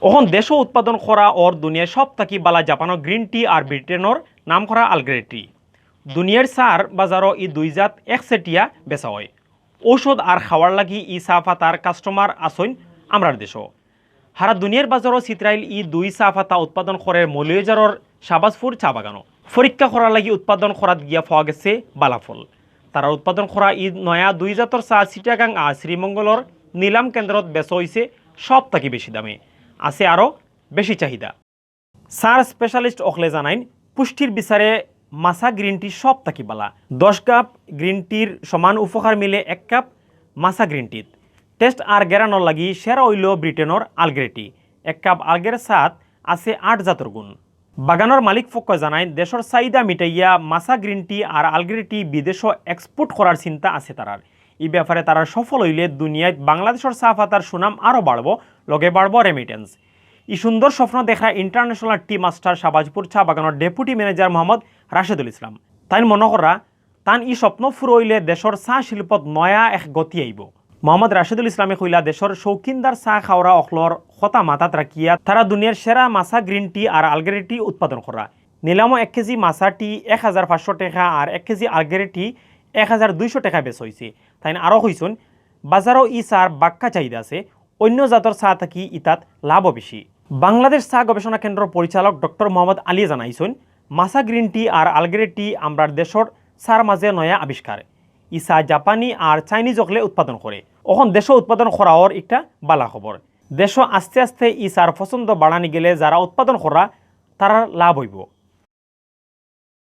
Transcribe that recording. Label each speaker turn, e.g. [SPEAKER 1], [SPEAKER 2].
[SPEAKER 1] ওখন দেশও উৎপাদন করা ওর দুনিয়ার সব থাকি বালা জাপানৰ গ্রিন টি আর ব্রিটেনের নাম করা আলগ্রে টি। দুনিয়ার চার বাজারও ই দুই জাত একচেটিয়া বেচা হয়। ঔষধ আর খাওয়ার লাগি ই চাহ পাতার কাস্টমার আসইন আমরার দেশও। সারা দুনিয়ার বাজারও চিত্রাইল ই দুই চাহ পাতা উৎপাদন করে মৌলভীবাজারের শাহবাজপুর চা বাগানো। পরীক্ষা করার লাগি উৎপাদন করাত গিয়া পাওয়া গেছে বালাফল। তারা উৎপাদন করা ই নয়া দুই জাতর চাহ চিটাগাং আর শ্রীমঙ্গলের নিলাম কেন্দ্রত বেচা হয়েছে সব থাকি বেশি দামে, আছে আরও বেশি চাহিদা। চার স্পেশালিস্ট অকলে জানাইন পুষ্টির বিচারে মাছা গ্রিন টি সব থাকি বালা। 10 কাপ গ্রিন টির সমান উপকার মিলে 1 কাপ মাছা গ্রিন টিত। টেস্ট আর গেরানোর লাগি সেরা হইল ব্রিটেনের আলগ্রে টি। 1 কাপ আলগের সাথ আছে 8 জাতর গুণ। বাগানের মালিক পক্ষ জানায় দেশের চাহিদা মিটাইয়া মাছা গ্রিন টি আর আলগ্রে টি বিদেশও এক্সপোর্ট করার চিন্তা আছে তারার। এই ব্যাপারে তারা সফল হইলে দুনিয়ায় বাংলাদেশের চা পাতার সুনাম আরও বাড়ব, লগে বাড়ব রেমিটেন্স। এই সুন্দর স্বপ্ন দেখা ইন্টারন্যাশনাল টি মাস্টার শাহবাজপুর চা বাগানের ডেপুটি ম্যানেজার মোহাম্মদ রাশেদুল ইসলাম। তাই মনে করা তান এই স্বপ্ন ফুর হইলে দেশের চা শিল্পত নয়া এক গতি আইব। মোহাম্মদ রাশেদুল ইসলামে কইলা দেশের শৌখিনদার চা খাওয়া অখলর কথা মাথাত রাখিয়া তারা দুনিয়ার সেরা মাছা গ্রিন টি আর আলগ্রে টি উৎপাদন করা। নিলামও 1 কেজি মাছা টি 1500 টাকা আর 1 কেজি আলগ্রে টি 1200 টাকা বেচ হয়েছে। তাই আরও কইসুন বাজারও ই চার বাক্কা চাহিদা আছে, অন্য জাতর চা থাকি ইতাত লাভও বেশি। বাংলাদেশ চা গবেষণা কেন্দ্রের পরিচালক ডক্টর মোহাম্মদ আলী জানাইছেন মাছা গ্রিন টি আর আলগ্রে টি আমরার দেশের চার মাঝে নয়া আবিষ্কার। ই চা জাপানি আর চাইনিজ অকলে উৎপাদন করে। এখন দেশ উৎপাদন করার একটা বালা খবর। দেশ আস্তে আস্তে ই চার পছন্দ বাড়ানি গেলে যারা উৎপাদন করা তারা লাভ হইব।